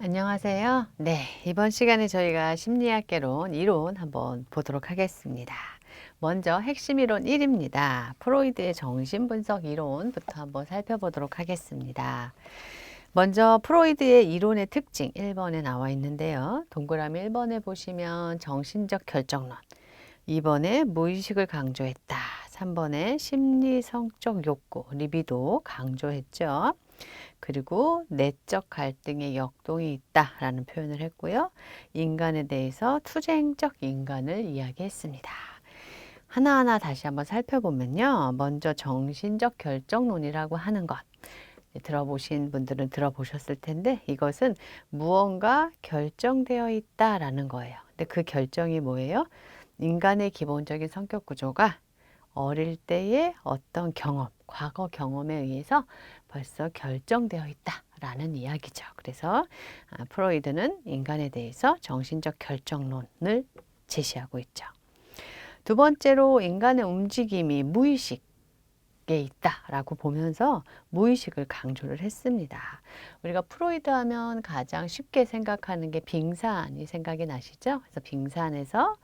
안녕하세요. 네, 이번 시간에 저희가 심리학개론 이론 한번 보도록 하겠습니다. 먼저 핵심 이론 1입니다. 프로이드의 정신분석 이론부터 한번 살펴보도록 하겠습니다. 먼저 프로이드의 이론의 특징 1번에 나와 있는데요. 동그라미 1번에 보시면 정신적 결정론, 2번에 무의식을 강조했다, 3번에 심리성적 욕구, 리비도 강조했죠. 그리고 내적 갈등의 역동이 있다라는 표현을 했고요. 인간에 대해서 투쟁적 인간을 이야기했습니다. 하나하나 다시 한번 살펴보면요. 먼저 정신적 결정론이라고 하는 것. 들어보신 분들은 들어보셨을 텐데 이것은 무언가 결정되어 있다라는 거예요. 근데 그 결정이 뭐예요? 인간의 기본적인 성격 구조가 어릴 때의 어떤 경험, 과거 경험에 의해서 벌써 결정되어 있다라는 이야기죠. 그래서 프로이드는 인간에 대해서 정신적 결정론을 제시하고 있죠. 두 번째로 인간의 움직임이 무의식에 있다라고 보면서 무의식을 강조를 했습니다. 우리가 프로이드 하면 가장 쉽게 생각하는 게 빙산이 생각이 나시죠? 그래서 빙산에서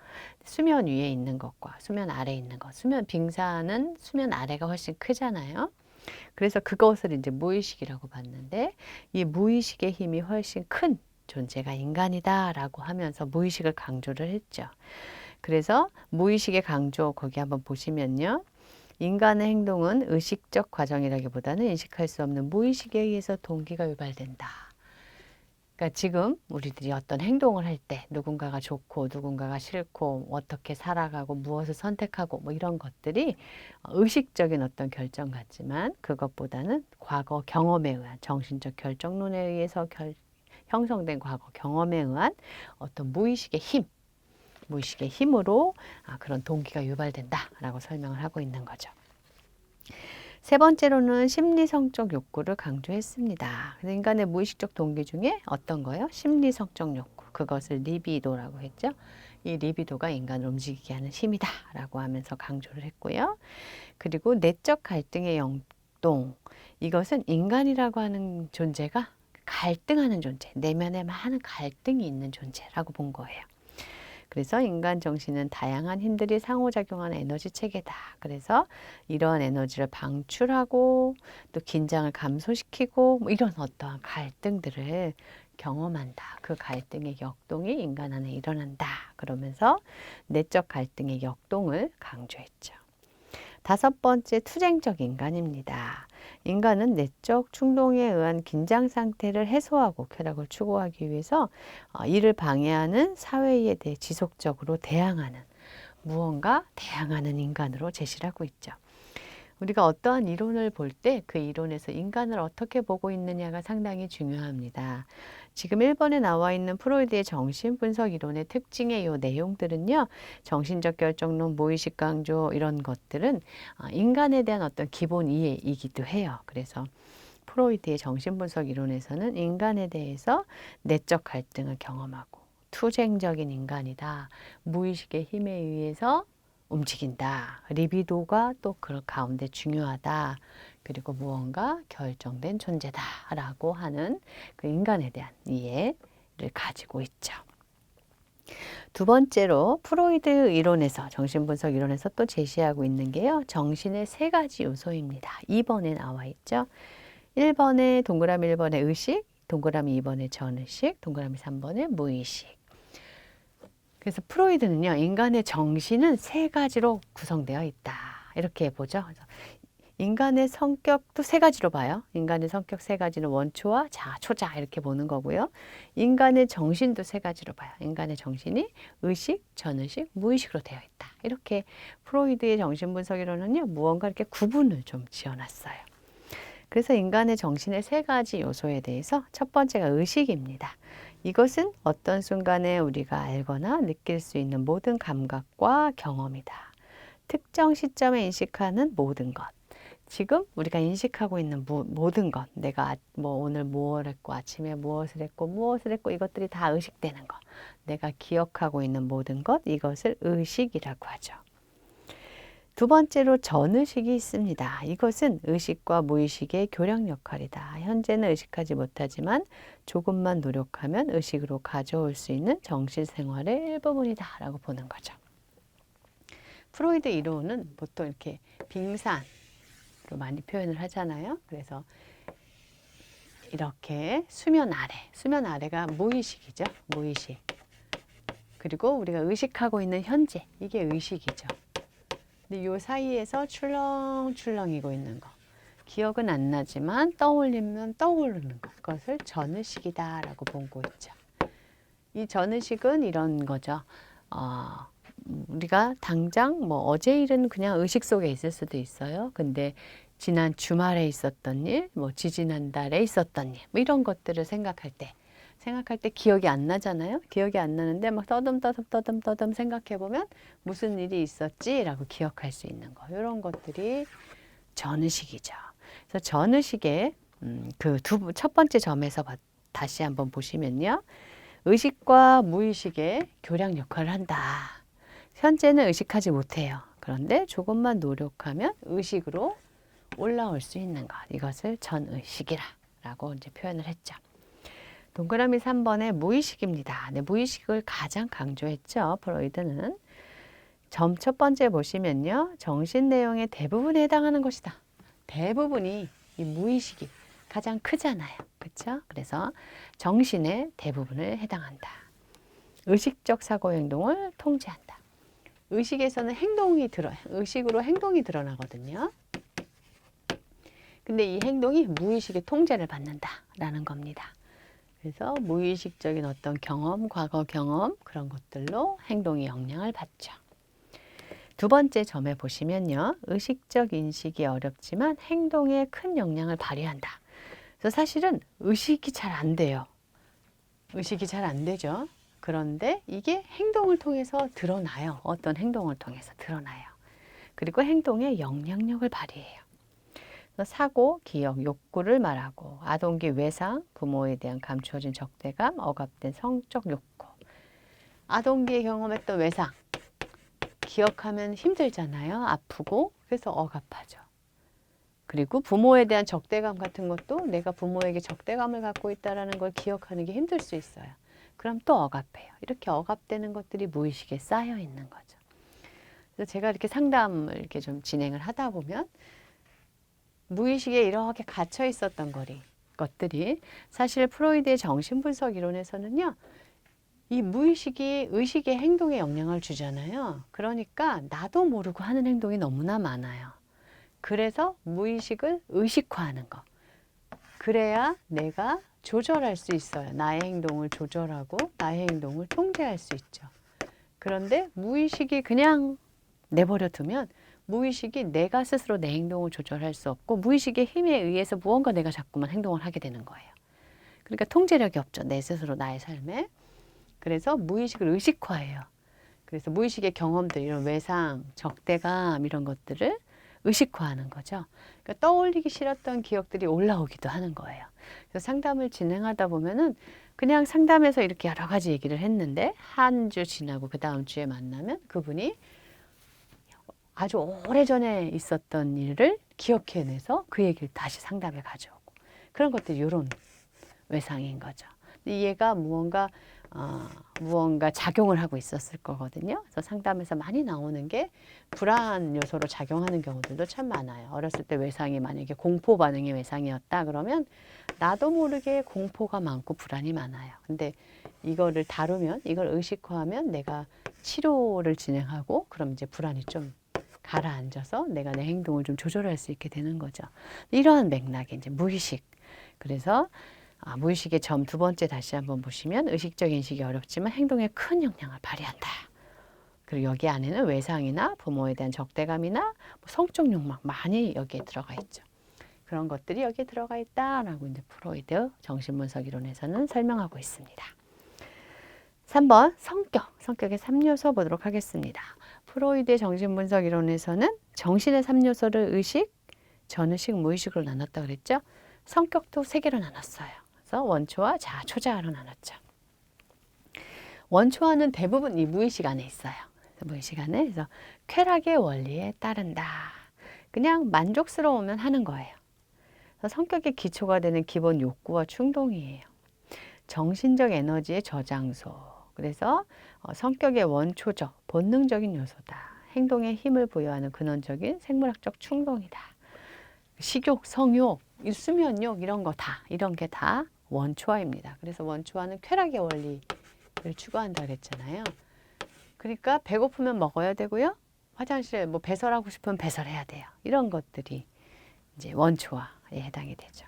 수면 위에 있는 것과 수면 아래에 있는 것. 빙산은 수면 아래가 훨씬 크잖아요. 그래서 그것을 이제 무의식이라고 봤는데 이 무의식의 힘이 훨씬 큰 존재가 인간이다라고 하면서 무의식을 강조를 했죠. 그래서 무의식의 강조 거기 한번 보시면요. 인간의 행동은 의식적 과정이라기보다는 인식할 수 없는 무의식에 의해서 동기가 유발된다. 그러니까 지금 우리들이 어떤 행동을 할 때 누군가가 좋고 누군가가 싫고 어떻게 살아가고 무엇을 선택하고 뭐 이런 것들이 의식적인 어떤 결정 같지만 그것보다는 과거 경험에 의한 정신적 결정론에 의해서 형성된 과거 경험에 의한 어떤 무의식의 힘, 무의식의 힘으로 그런 동기가 유발된다라고 설명을 하고 있는 거죠. 세 번째로는 심리성적 욕구를 강조했습니다. 인간의 무의식적 동기 중에 어떤 거요? 심리성적 욕구. 그것을 리비도라고 했죠. 이 리비도가 인간을 움직이게 하는 힘이다라고 하면서 강조를 했고요. 그리고 내적 갈등의 영동. 이것은 인간이라고 하는 존재가 갈등하는 존재, 내면에 많은 갈등이 있는 존재라고 본 거예요. 그래서 인간 정신은 다양한 힘들이 상호작용하는 에너지 체계다. 그래서 이러한 에너지를 방출하고 또 긴장을 감소시키고 뭐 이런 어떠한 갈등들을 경험한다. 그 갈등의 역동이 인간 안에 일어난다. 그러면서 내적 갈등의 역동을 강조했죠. 다섯 번째, 투쟁적 인간입니다. 인간은 내적 충동에 의한 긴장 상태를 해소하고 쾌락을 추구하기 위해서 이를 방해하는 사회에 대해 지속적으로 대항하는 무언가 대항하는 인간으로 제시를 하고 있죠. 우리가 어떠한 이론을 볼 때 그 이론에서 인간을 어떻게 보고 있느냐가 상당히 중요합니다. 지금 1번에 나와 있는 프로이드의 정신분석 이론의 특징의 이 내용들은요. 정신적 결정론, 무의식 강조 이런 것들은 인간에 대한 어떤 기본 이해이기도 해요. 그래서 프로이드의 정신분석 이론에서는 인간에 대해서 내적 갈등을 경험하고 투쟁적인 인간이다. 무의식의 힘에 의해서 움직인다. 리비도가 또 그 가운데 중요하다. 그리고 무언가 결정된 존재다라고 하는 그 인간에 대한 이해를 가지고 있죠. 두 번째로 프로이드 이론에서 정신분석 이론에서 또 제시하고 있는 게요. 정신의 세 가지 요소입니다. 2번에 나와 있죠. 1번에 동그라미 1번에 의식, 동그라미 2번에 전의식, 동그라미 3번에 무의식. 그래서 프로이드는요, 인간의 정신은 세 가지로 구성되어 있다. 이렇게 보죠. 그래서 인간의 성격도 세 가지로 봐요. 인간의 성격 세 가지는 원초와 자아, 초자 이렇게 보는 거고요. 인간의 정신도 세 가지로 봐요. 인간의 정신이 의식, 전의식, 무의식으로 되어 있다. 이렇게 프로이드의 정신분석이론은요, 무언가 이렇게 구분을 좀 지어놨어요. 그래서 인간의 정신의 세 가지 요소에 대해서 첫 번째가 의식입니다. 이것은 어떤 순간에 우리가 알거나 느낄 수 있는 모든 감각과 경험이다. 특정 시점에 인식하는 모든 것. 지금 우리가 인식하고 있는 모든 것. 내가 뭐 오늘 무엇을 했고 아침에 무엇을 했고 이것들이 다 의식되는 것. 내가 기억하고 있는 모든 것. 이것을 의식이라고 하죠. 두 번째로 전의식이 있습니다. 이것은 의식과 무의식의 교량 역할이다. 현재는 의식하지 못하지만 조금만 노력하면 의식으로 가져올 수 있는 정신생활의 일부분이다 라고 보는 거죠. 프로이드 이론은 보통 이렇게 빙산으로 많이 표현을 하잖아요. 그래서 이렇게 수면 아래가 무의식이죠. 무의식. 그리고 우리가 의식하고 있는 현재, 이게 의식이죠. 근데 요 사이에서 출렁출렁이고 있는 거. 기억은 안 나지만 떠올리면 떠오르는 것. 그것을 전의식이다 라고 보고 있죠. 이 전의식은 이런 거죠. 우리가 당장 뭐 어제 일은 그냥 의식 속에 있을 수도 있어요. 근데 지난 주말에 있었던 일, 뭐 지지난달에 있었던 일, 뭐 이런 것들을 생각할 때 기억이 안 나잖아요. 기억이 안 나는데 막 떠듬 생각해 보면 무슨 일이 있었지라고 기억할 수 있는 거. 이런 것들이 전의식이죠. 그래서 전의식의 그 첫 번째 점에서 다시 한번 보시면요. 의식과 무의식의 교량 역할을 한다. 현재는 의식하지 못해요. 그런데 조금만 노력하면 의식으로 올라올 수 있는 것. 이것을 전의식이라고 이제 표현을 했죠. 동그라미 3번의 무의식입니다. 네, 무의식을 가장 강조했죠. 프로이드는. 점 첫 번째 보시면요. 정신 내용의 대부분에 해당하는 것이다. 대부분이 이 무의식이 가장 크잖아요. 그렇죠? 그래서 정신의 대부분을 해당한다. 의식적 사고 행동을 통제한다. 의식에서는 의식으로 행동이 드러나거든요. 근데 이 행동이 무의식의 통제를 받는다라는 겁니다. 그래서 무의식적인 어떤 경험, 과거 경험 그런 것들로 행동이 영향을 받죠. 두 번째 점에 보시면요. 의식적 인식이 어렵지만 행동에 큰 영향을 발휘한다. 그래서 사실은 의식이 잘 안 돼요. 의식이 잘 안 되죠. 그런데 이게 행동을 통해서 드러나요. 어떤 행동을 통해서 드러나요. 그리고 행동에 영향력을 발휘해요. 사고, 기억, 욕구를 말하고 아동기 외상, 부모에 대한 감추어진 적대감, 억압된 성적 욕구. 아동기에 경험했던 외상, 기억하면 힘들잖아요. 아프고 그래서 억압하죠. 그리고 부모에 대한 적대감 같은 것도 내가 부모에게 적대감을 갖고 있다는 걸 기억하는 게 힘들 수 있어요. 그럼 또 억압해요. 이렇게 억압되는 것들이 무의식에 쌓여 있는 거죠. 그래서 제가 이렇게 상담을 이렇게 좀 진행을 하다 보면 무의식에 이렇게 갇혀 있었던 것들이 사실 프로이드의 정신분석 이론에서는요. 이 무의식이 의식의 행동에 영향을 주잖아요. 그러니까 나도 모르고 하는 행동이 너무나 많아요. 그래서 무의식을 의식화하는 거. 그래야 내가 조절할 수 있어요. 나의 행동을 조절하고 나의 행동을 통제할 수 있죠. 그런데 무의식이 그냥 내버려 두면 무의식이 내가 스스로 내 행동을 조절할 수 없고 무의식의 힘에 의해서 무언가 내가 자꾸만 행동을 하게 되는 거예요. 그러니까 통제력이 없죠. 내 스스로 나의 삶에. 그래서 무의식을 의식화해요. 그래서 무의식의 경험들, 이런 외상, 적대감 이런 것들을 의식화하는 거죠. 그러니까 떠올리기 싫었던 기억들이 올라오기도 하는 거예요. 그래서 상담을 진행하다 보면은 그냥 상담에서 이렇게 여러 가지 얘기를 했는데 한 주 지나고 그 다음 주에 만나면 그분이 아주 오래전에 있었던 일을 기억해내서 그 얘기를 다시 상담에 가져오고 그런 것들이 이런 외상인 거죠. 얘가 무언가 작용을 하고 있었을 거거든요. 그래서 상담에서 많이 나오는 게 불안 요소로 작용하는 경우들도 참 많아요. 어렸을 때 외상이 만약에 공포 반응의 외상이었다 그러면 나도 모르게 공포가 많고 불안이 많아요. 근데 이거를 다루면, 이걸 의식화하면 내가 치료를 진행하고 그럼 이제 불안이 좀 가라앉아서 내가 내 행동을 좀 조절할 수 있게 되는 거죠. 이러한 맥락이 이제 무의식. 그래서 무의식의 점 두 번째 다시 한번 보시면 의식적 인식이 어렵지만 행동에 큰 영향을 발휘한다. 그리고 여기 안에는 외상이나 부모에 대한 적대감이나 뭐 성적 욕망 많이 여기에 들어가 있죠. 그런 것들이 여기에 들어가 있다라고 이제 프로이드 정신분석 이론에서는 설명하고 있습니다. 3번 성격의 3요소 보도록 하겠습니다. 프로이드의 정신분석 이론에서는 정신의 3요소를 의식, 전의식, 무의식으로 나눴다 그랬죠. 성격도 3개로 나눴어요. 그래서 원초와 자아, 초자아로 나눴죠. 원초와는 대부분 이 무의식 안에 있어요. 이 시간에 그래서 쾌락의 원리에 따른다. 그냥 만족스러우면 하는 거예요. 그래서 성격의 기초가 되는 기본 욕구와 충동이에요. 정신적 에너지의 저장소. 그래서 성격의 원초적, 본능적인 요소다. 행동에 힘을 부여하는 근원적인 생물학적 충동이다. 식욕, 성욕, 수면욕 이런 거 다, 이런 게 다 원초화입니다. 그래서 원초화는 쾌락의 원리를 추구한다 그랬잖아요. 그러니까 배고프면 먹어야 되고요. 화장실에 뭐 배설하고 싶으면 배설해야 돼요. 이런 것들이 이제 원초화에 해당이 되죠.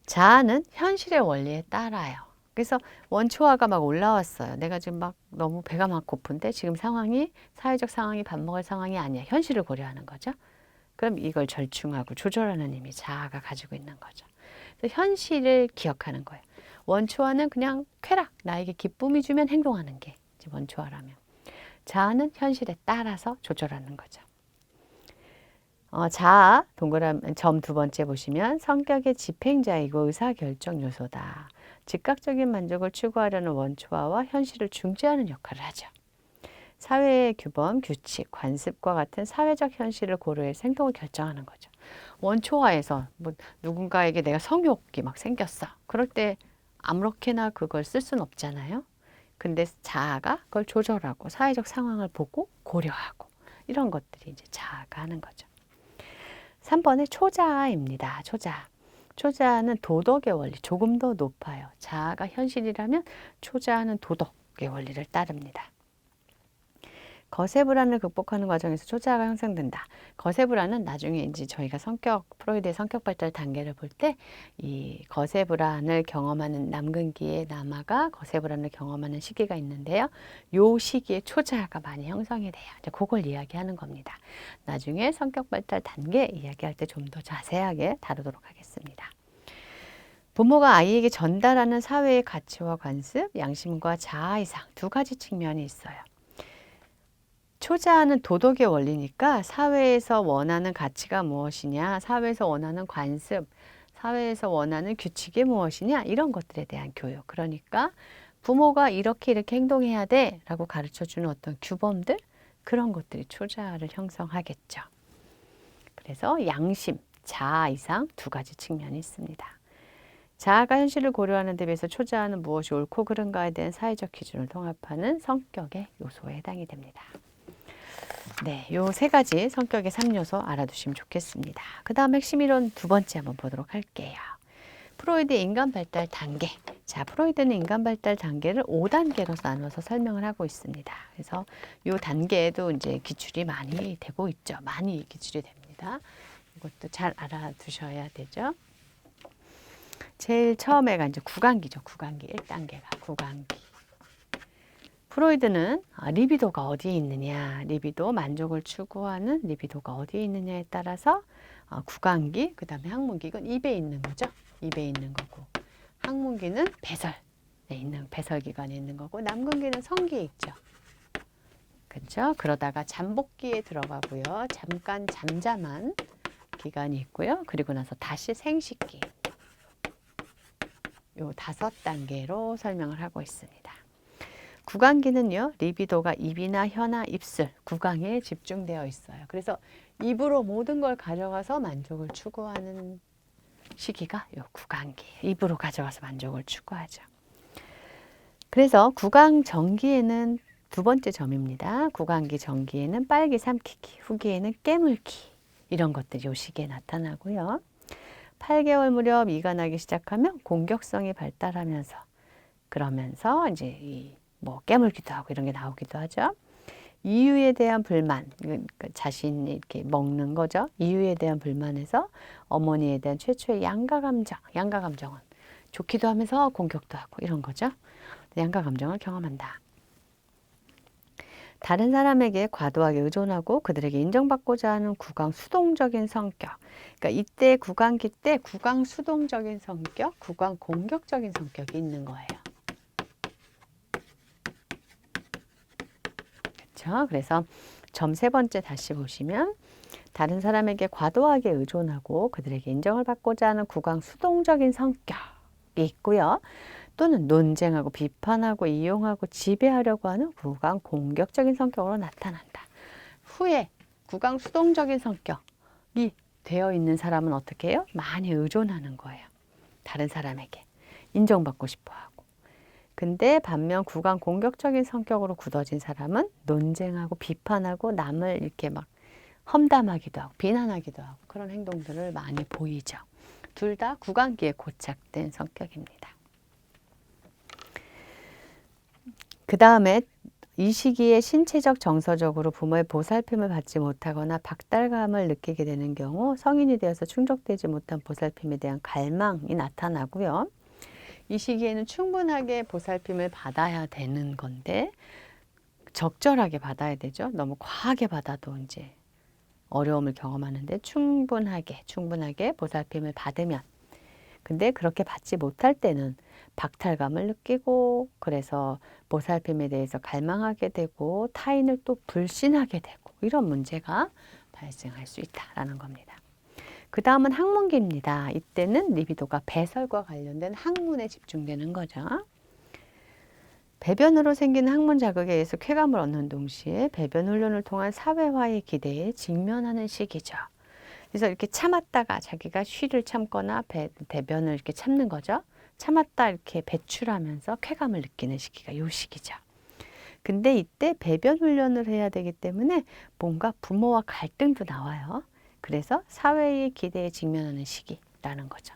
자아는 현실의 원리에 따라요. 그래서 원초화가 막 올라왔어요. 내가 지금 막 너무 배가 막 고픈데 지금 상황이 사회적 상황이 밥 먹을 상황이 아니야. 현실을 고려하는 거죠. 그럼 이걸 절충하고 조절하는 힘이 자아가 가지고 있는 거죠. 그래서 현실을 기억하는 거예요. 원초화는 그냥 쾌락, 나에게 기쁨이 주면 행동하는 게 원초화라면. 자아는 현실에 따라서 조절하는 거죠. 자아, 동그라미 점 두 번째 보시면 성격의 집행자이고 의사결정 요소다. 즉각적인 만족을 추구하려는 원초화와 현실을 중재하는 역할을 하죠. 사회의 규범, 규칙, 관습과 같은 사회적 현실을 고려해서 행동을 결정하는 거죠. 원초화에서 뭐 누군가에게 내가 성욕이 막 생겼어. 그럴 때 아무렇게나 그걸 쓸 수는 없잖아요. 근데 자아가 그걸 조절하고 사회적 상황을 보고 고려하고 이런 것들이 이제 자아가 하는 거죠. 3번에 초자아입니다. 초자아. 초자아는 도덕의 원리, 조금 더 높아요. 자아가 현실이라면 초자아는 도덕의 원리를 따릅니다. 거세 불안을 극복하는 과정에서 초자아가 형성된다. 거세 불안은 나중에 이제 저희가 프로이드의 성격 발달 단계를 볼 때 이 거세 불안을 경험하는 남근기의 남아가 거세 불안을 경험하는 시기가 있는데요. 요 시기에 초자아가 많이 형성이 돼요. 이제 그걸 이야기하는 겁니다. 나중에 성격 발달 단계 이야기할 때 좀 더 자세하게 다루도록 하겠습니다. 부모가 아이에게 전달하는 사회의 가치와 관습, 양심과 자아 이상 두 가지 측면이 있어요. 초자아는 도덕의 원리니까 사회에서 원하는 가치가 무엇이냐, 사회에서 원하는 관습, 사회에서 원하는 규칙이 무엇이냐 이런 것들에 대한 교육. 그러니까 부모가 이렇게 행동해야 돼 라고 가르쳐주는 어떤 규범들 그런 것들이 초자아를 형성하겠죠. 그래서 양심, 자아 이상 두 가지 측면이 있습니다. 자아가 현실을 고려하는 데 비해서 초자아는 무엇이 옳고 그른가에 대한 사회적 기준을 통합하는 성격의 요소에 해당이 됩니다. 네, 요 세 가지 성격의 3요소 알아두시면 좋겠습니다. 그 다음 핵심 이론 두 번째 한번 보도록 할게요. 프로이드의 인간 발달 단계. 자, 프로이드는 인간 발달 단계를 5단계로 나눠서 설명을 하고 있습니다. 그래서 요 단계에도 이제 기출이 많이 되고 있죠. 많이 기출이 됩니다. 이것도 잘 알아두셔야 되죠. 제일 처음에가 이제 구강기죠. 구강기 1단계가 구강기. 프로이드는 리비도가 어디에 있느냐, 리비도 만족을 추구하는 리비도가 어디에 있느냐에 따라서 구강기, 그 다음에 항문기, 이건 입에 있는 거죠. 입에 있는 거고, 항문기는 배설에 있는 배설기관에 있는 거고, 남근기는 성기에 있죠. 그렇죠? 그러다가 잠복기에 들어가고요. 잠깐 잠잠한 기간이 있고요. 그리고 나서 다시 생식기. 요 5단계로 설명을 하고 있습니다. 구강기는요, 리비도가 입이나 혀나 입술, 구강에 집중되어 있어요. 그래서 입으로 모든 걸 가져가서 만족을 추구하는 시기가 요 구강기. 입으로 가져가서 만족을 추구하죠. 그래서 구강 전기에는 두 번째 점입니다. 구강기 전기에는 빨기 삼키기, 후기에는 깨물기 이런 것들이 요 시기에 나타나고요. 8개월 무렵 이가 나기 시작하면 공격성이 발달하면서 그러면서 이제 뭐 깨물기도 하고 이런 게 나오기도 하죠. 이유에 대한 불만, 그러니까 자신이 이렇게 먹는 거죠. 이유에 대한 불만에서 어머니에 대한 최초의 양가 감정은 좋기도 하면서 공격도 하고 이런 거죠. 양가 감정을 경험한다. 다른 사람에게 과도하게 의존하고 그들에게 인정받고자 하는 구강 수동적인 성격. 그러니까 이때 구강기 때 구강 수동적인 성격, 구강 공격적인 성격이 있는 거예요. 그렇죠? 그래서 점 세 번째 다시 보시면 다른 사람에게 과도하게 의존하고 그들에게 인정을 받고자 하는 구강 수동적인 성격이 있고요. 또는 논쟁하고 비판하고 이용하고 지배하려고 하는 구강 공격적인 성격으로 나타난다. 후에 구강 수동적인 성격이 되어 있는 사람은 어떻게 해요? 많이 의존하는 거예요. 다른 사람에게 인정받고 싶어 하고. 근데 반면 구강 공격적인 성격으로 굳어진 사람은 논쟁하고 비판하고 남을 이렇게 막 험담하기도 하고 비난하기도 하고 그런 행동들을 많이 보이죠. 둘 다 구강기에 고착된 성격입니다. 그 다음에 이 시기에 신체적 정서적으로 부모의 보살핌을 받지 못하거나 박달감을 느끼게 되는 경우 성인이 되어서 충족되지 못한 보살핌에 대한 갈망이 나타나고요. 이 시기에는 충분하게 보살핌을 받아야 되는 건데 적절하게 받아야 되죠. 너무 과하게 받아도 이제 어려움을 경험하는데 충분하게 보살핌을 받으면, 근데 그렇게 받지 못할 때는 박탈감을 느끼고 그래서 보살핌에 대해서 갈망하게 되고 타인을 또 불신하게 되고 이런 문제가 발생할 수 있다라는 겁니다. 그 다음은 항문기입니다. 이때는 리비도가 배설과 관련된 항문에 집중되는 거죠. 배변으로 생기는 항문 자극에 의해서 쾌감을 얻는 동시에 배변 훈련을 통한 사회화의 기대에 직면하는 시기죠. 그래서 이렇게 참았다가 자기가 쉬를 참거나 대변을 이렇게 참는 거죠. 참았다 이렇게 배출하면서 쾌감을 느끼는 시기가 요 시기죠. 근데 이때 배변 훈련을 해야 되기 때문에 뭔가 부모와 갈등도 나와요. 그래서 사회의 기대에 직면하는 시기라는 거죠.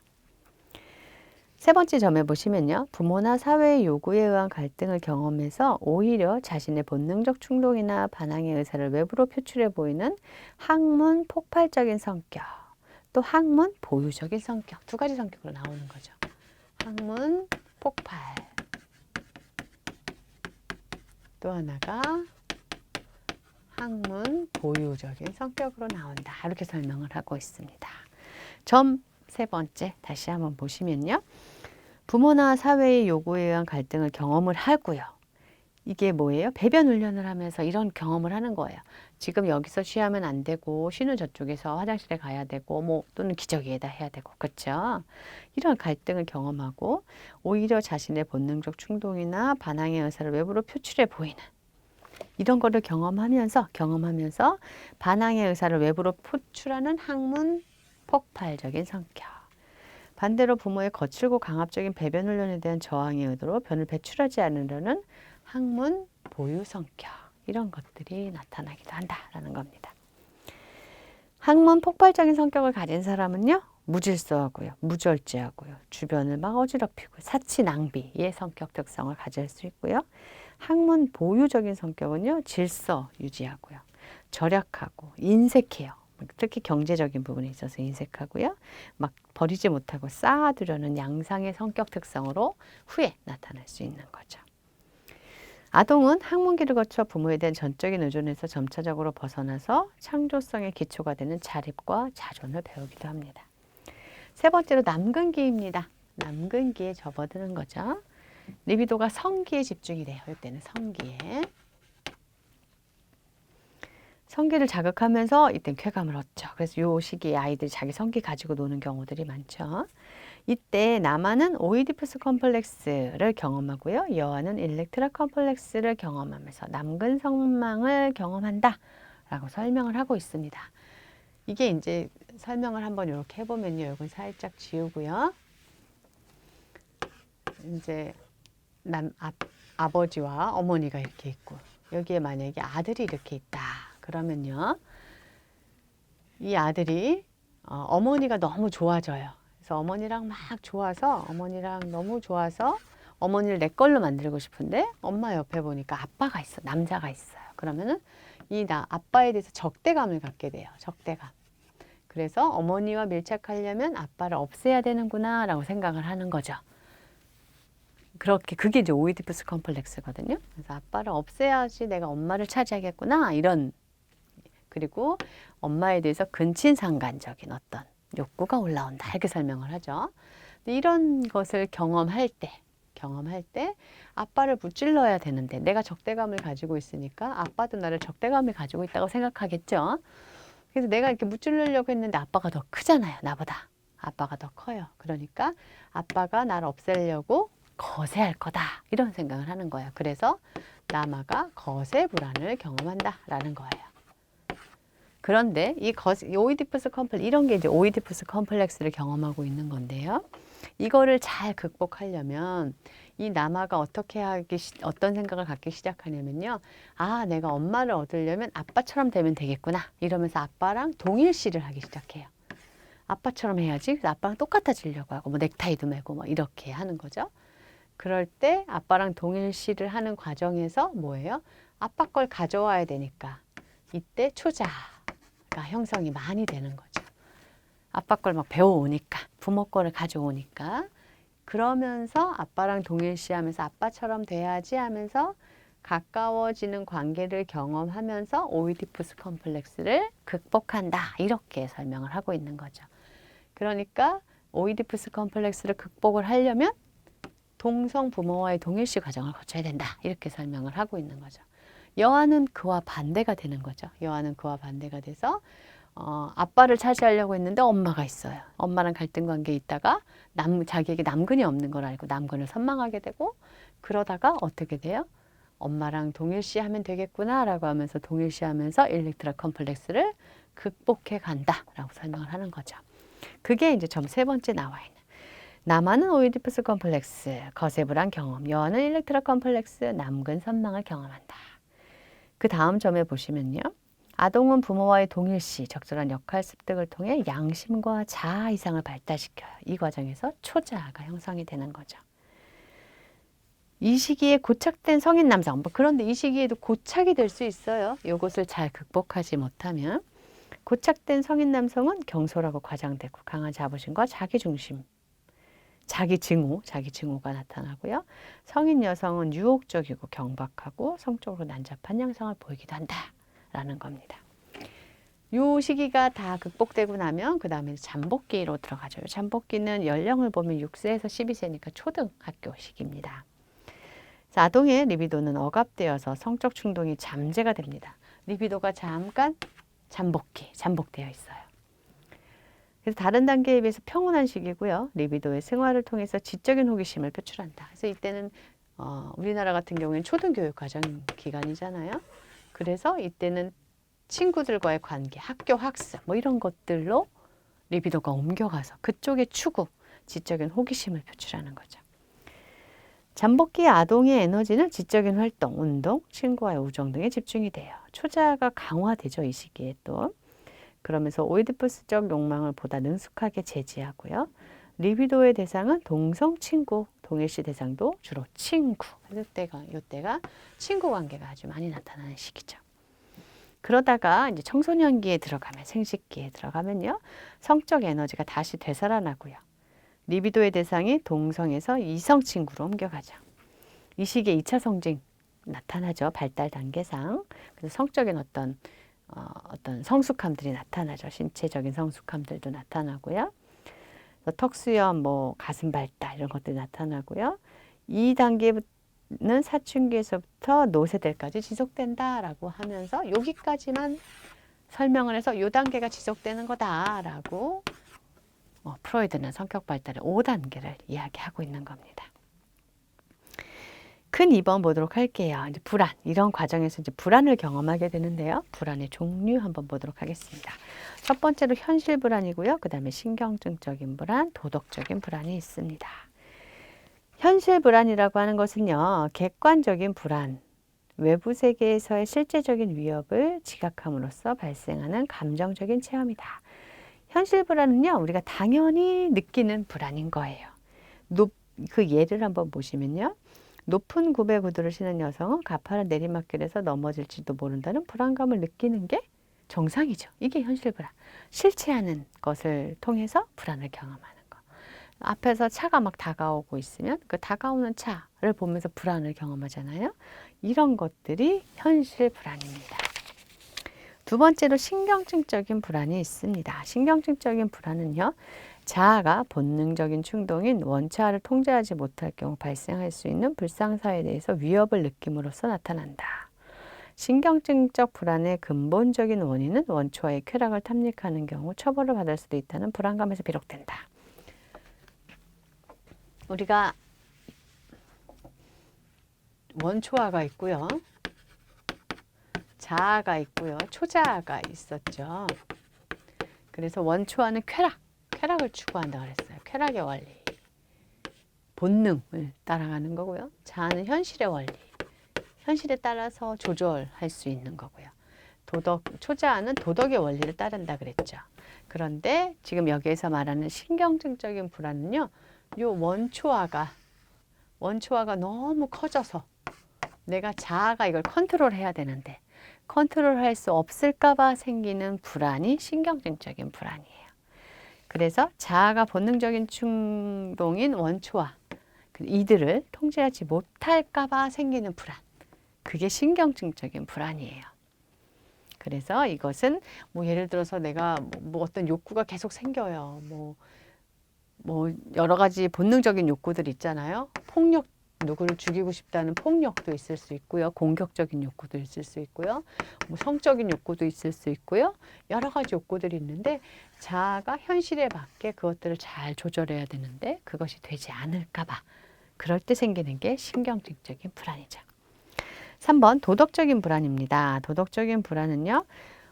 세 번째 점에 보시면요. 부모나 사회의 요구에 의한 갈등을 경험해서 오히려 자신의 본능적 충동이나 반항의 의사를 외부로 표출해 보이는 항문 폭발적인 성격, 또 항문 보유적인 성격, 두 가지 성격으로 나오는 거죠. 항문 폭발, 또 하나가 항문 보유적인 성격으로 나온다. 이렇게 설명을 하고 있습니다. 점 세 번째 다시 한번 보시면요. 부모나 사회의 요구에 의한 갈등을 경험을 하고요. 이게 뭐예요? 배변 훈련을 하면서 이런 경험을 하는 거예요. 지금 여기서 쉬하면 안 되고 쉬는 저쪽에서 화장실에 가야 되고 뭐 또는 기저귀에다 해야 되고 그렇죠? 이런 갈등을 경험하고 오히려 자신의 본능적 충동이나 반항의 의사를 외부로 표출해 보이는 이런 거를 경험하면서 반항의 의사를 외부로 표출하는 항문 폭발적인 성격. 반대로 부모의 거칠고 강압적인 배변 훈련에 대한 저항의 의도로 변을 배출하지 않으려는 항문 보유 성격, 이런 것들이 나타나기도 한다라는 겁니다. 항문 폭발적인 성격을 가진 사람은요, 무질서하고요, 무절제하고요, 주변을 막 어지럽히고 사치 낭비의 성격 특성을 가질 수 있고요. 항문 보유적인 성격은요, 질서 유지하고요, 절약하고 인색해요. 특히 경제적인 부분에 있어서 인색하고요. 막 버리지 못하고 쌓아두려는 양상의 성격 특성으로 후에 나타날 수 있는 거죠. 아동은 학문기를 거쳐 부모에 대한 전적인 의존에서 점차적으로 벗어나서 창조성의 기초가 되는 자립과 자존을 배우기도 합니다. 세 번째로 남근기입니다. 남근기에 접어드는 거죠. 리비도가 성기에 집중이 돼요. 이때는 성기에. 성기를 자극하면서 이때 쾌감을 얻죠. 그래서 이 시기에 아이들이 자기 성기 가지고 노는 경우들이 많죠. 이때 남아는 오이디푸스 컴플렉스를 경험하고요. 여아는 일렉트라 컴플렉스를 경험하면서 남근 성망을 경험한다 라고 설명을 하고 있습니다. 이게 이제 설명을 한번 이렇게 해보면요. 이건 살짝 지우고요. 이제 아버지와 어머니가 이렇게 있고 여기에 만약에 아들이 이렇게 있다. 그러면요. 이 아들이 어머니가 너무 좋아져요. 그래서 어머니랑 너무 좋아서 어머니를 내 걸로 만들고 싶은데 엄마 옆에 보니까 아빠가 있어. 남자가 있어요. 그러면은 아빠에 대해서 적대감을 갖게 돼요. 적대감. 그래서 어머니와 밀착하려면 아빠를 없애야 되는구나 라고 생각을 하는 거죠. 그게 이제 오이디푸스 컴플렉스거든요. 그래서 아빠를 없애야지 내가 엄마를 차지하겠구나 이런, 그리고 엄마에 대해서 근친상간적인 어떤 욕구가 올라온다 이렇게 설명을 하죠. 근데 이런 것을 경험할 때 아빠를 무찔러야 되는데 내가 적대감을 가지고 있으니까 아빠도 나를 적대감을 가지고 있다고 생각하겠죠. 그래서 내가 이렇게 무찔러려고 했는데 아빠가 더 크잖아요. 나보다. 아빠가 더 커요. 그러니까 아빠가 나를 없애려고 거세할 거다 이런 생각을 하는 거예요. 그래서 남아가 거세 불안을 경험한다라는 거예요. 그런데 이 오이디푸스 컴플렉스 이런 게 이제 오이디푸스 컴플렉스를 경험하고 있는 건데요. 이거를 잘 극복하려면 이 남아가 어떤 생각을 갖기 시작하냐면요. 아, 내가 엄마를 얻으려면 아빠처럼 되면 되겠구나. 이러면서 아빠랑 동일시를 하기 시작해요. 아빠처럼 해야지. 그래서 아빠랑 똑같아지려고 하고 뭐 넥타이도 매고 뭐 이렇게 하는 거죠. 그럴 때 아빠랑 동일시를 하는 과정에서 뭐예요? 아빠 걸 가져와야 되니까 이때 초자가 형성이 많이 되는 거죠. 아빠 걸 막 배워오니까 부모 거를 가져오니까 그러면서 아빠랑 동일시하면서 아빠처럼 돼야지 하면서 가까워지는 관계를 경험하면서 오이디푸스 컴플렉스를 극복한다 이렇게 설명을 하고 있는 거죠. 그러니까 오이디푸스 컴플렉스를 극복을 하려면 동성 부모와의 동일시 과정을 거쳐야 된다 이렇게 설명을 하고 있는 거죠. 여아는 그와 반대가 되는 거죠. 여아는 그와 반대가 돼서 아빠를 차지하려고 했는데 엄마가 있어요. 엄마랑 갈등 관계에 있다가 자기에게 남근이 없는 걸 알고 남근을 선망하게 되고 그러다가 어떻게 돼요? 엄마랑 동일시하면 되겠구나 라고 하면서 동일시하면서 일렉트라 컴플렉스를 극복해 간다라고 설명을 하는 거죠. 그게 이제 점 세 번째 나와 있는 남아는 오이디푸스 컴플렉스, 거세불안 경험, 여아는 일렉트라 컴플렉스, 남근 선망을 경험한다. 그 다음 점에 보시면요. 아동은 부모와의 동일시, 적절한 역할 습득을 통해 양심과 자아 이상을 발달시켜요. 이 과정에서 초자아가 형성이 되는 거죠. 이 시기에 고착된 성인 남성, 그런데 이 시기에도 고착이 될 수 있어요. 이것을 잘 극복하지 못하면. 고착된 성인 남성은 경솔하고 과장되고 강한 자부심과 자기중심, 자기증오가 나타나고요. 성인 여성은 유혹적이고 경박하고 성적으로 난잡한 양상을 보이기도 한다라는 겁니다. 요 시기가 다 극복되고 나면 그 다음에 잠복기로 들어가죠. 잠복기는 연령을 보면 6세에서 12세니까 초등학교 시기입니다. 아동의 리비도는 억압되어서 성적 충동이 잠재가 됩니다. 리비도가 잠깐 잠복되어 있어요. 그래서 다른 단계에 비해서 평온한 시기고요. 리비도의 생활을 통해서 지적인 호기심을 표출한다. 그래서 이때는 우리나라 같은 경우에는 초등교육 과정 기간이잖아요. 그래서 이때는 친구들과의 관계, 학교 학습 뭐 이런 것들로 리비도가 옮겨가서 그쪽의 추구, 지적인 호기심을 표출하는 거죠. 잠복기 아동의 에너지는 지적인 활동, 운동, 친구와의 우정 등에 집중이 돼요. 초자아가 강화되죠. 이 시기에 또. 그러면서 오이디푸스적 욕망을 보다 능숙하게 제지하고요. 리비도의 대상은 동성 친구, 동일시 대상도 주로 친구. 이때가 친구 관계가 아주 많이 나타나는 시기죠. 그러다가 이제 청소년기에 들어가면 생식기에 들어가면요. 성적 에너지가 다시 되살아나고요. 리비도의 대상이 동성에서 이성 친구로 옮겨가죠. 이 시기에 2차 성징 나타나죠. 발달 단계상. 그래서 성적인 어떤 성숙함들이 나타나죠. 신체적인 성숙함들도 나타나고요. 턱수염, 가슴 발달 이런 것들이 나타나고요. 이 단계는 사춘기에서부터 노쇠될까지 지속된다라고 하면서 여기까지만 설명을 해서 이 단계가 지속되는 거다라고 프로이드는 성격 발달의 5단계를 이야기하고 있는 겁니다. 큰 2번 보도록 할게요. 이제 불안, 이런 과정에서 이제 불안을 경험하게 되는데요. 불안의 종류 한번 보도록 하겠습니다. 첫 번째로 현실 불안이고요. 그 다음에 신경증적인 불안, 도덕적인 불안이 있습니다. 현실 불안이라고 하는 것은요. 객관적인 불안, 외부 세계에서의 실제적인 위협을 지각함으로써 발생하는 감정적인 체험이다. 현실 불안은요. 우리가 당연히 느끼는 불안인 거예요. 그 예를 한번 보시면요. 높은 굽의 구두를 신은 여성은 가파른 내리막길에서 넘어질지도 모른다는 불안감을 느끼는 게 정상이죠. 이게 현실 불안. 실체하는 것을 통해서 불안을 경험하는 거. 앞에서 차가 막 다가오고 있으면 그 다가오는 차를 보면서 불안을 경험하잖아요. 이런 것들이 현실 불안입니다. 두 번째로 신경증적인 불안이 있습니다. 신경증적인 불안은요. 자아가 본능적인 충동인 원차를 통제하지 못할 경우 발생할 수 있는 불상사에 대해서 위협을 느낌으로써 나타난다. 신경증적 불안의 근본적인 원인은 원초와의 쾌락을 탐닉하는 경우 처벌을 받을 수도 있다는 불안감에서 비롯된다. 우리가 원초화가 있고요. 자아가 있고요. 초자아가 있었죠. 그래서 원초화는 쾌락을 추구한다 그랬어요. 쾌락의 원리. 본능을 따라가는 거고요. 자아는 현실의 원리. 현실에 따라서 조절할 수 있는 거고요. 초자아는 도덕의 원리를 따른다 그랬죠. 그런데 지금 여기에서 말하는 신경증적인 불안은요. 요 원초화가 너무 커져서 내가 자아가 이걸 컨트롤해야 되는데 컨트롤할 수 없을까 봐 생기는 불안이 신경증적인 불안이에요. 그래서 자아가 본능적인 충동인 원초화 이들을 통제하지 못할까 봐 생기는 불안. 그게 신경증적인 불안이에요. 그래서 이것은 뭐 예를 들어서 내가 뭐 어떤 욕구가 계속 생겨요. 뭐 여러 가지 본능적인 욕구들 있잖아요. 폭력, 누구를 죽이고 싶다는 폭력도 있을 수 있고요. 공격적인 욕구도 있을 수 있고요. 뭐 성적인 욕구도 있을 수 있고요. 여러 가지 욕구들이 있는데 자아가 현실에 맞게 그것들을 잘 조절해야 되는데 그것이 되지 않을까 봐. 그럴 때 생기는 게 신경증적인 불안이죠. 3번 도덕적인 불안입니다. 도덕적인 불안은요.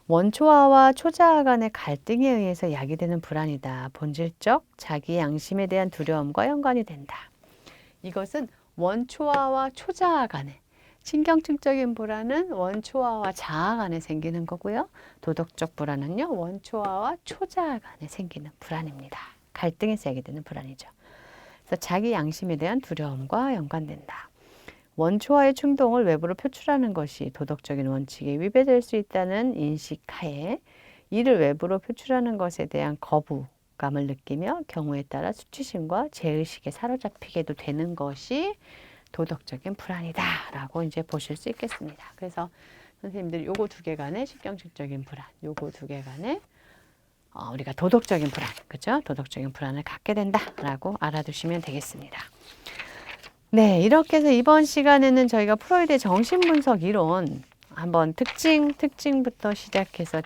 원초아와 초자아 간의 갈등에 의해서 야기되는 불안이다. 본질적 자기 양심에 대한 두려움과 연관이 된다. 이것은 원초아와 초자아 간에 신경증적인 불안은 원초아와 자아 간에 생기는 거고요. 도덕적 불안은요. 원초아와 초자아 간에 생기는 불안입니다. 갈등에서 야기되는 불안이죠. 그래서 자기 양심에 대한 두려움과 연관된다. 원초와의 충동을 외부로 표출하는 것이 도덕적인 원칙에 위배될 수 있다는 인식하에 이를 외부로 표출하는 것에 대한 거부감을 느끼며 경우에 따라 수치심과 죄의식에 사로잡히게도 되는 것이 도덕적인 불안이다라고 이제 보실 수 있겠습니다. 그래서 선생님들이 요거 두 개 간의 신경증적인 불안, 요거 두 개 간의 우리가 도덕적인 불안, 그죠? 도덕적인 불안을 갖게 된다라고 알아두시면 되겠습니다. 네, 이렇게 해서 이번 시간에는 저희가 프로이드의 정신분석 이론 한번 특징부터 시작해서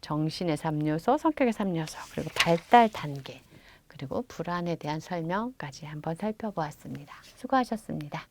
정신의 3요소, 성격의 3요소, 그리고 발달 단계, 그리고 불안에 대한 설명까지 한번 살펴보았습니다. 수고하셨습니다.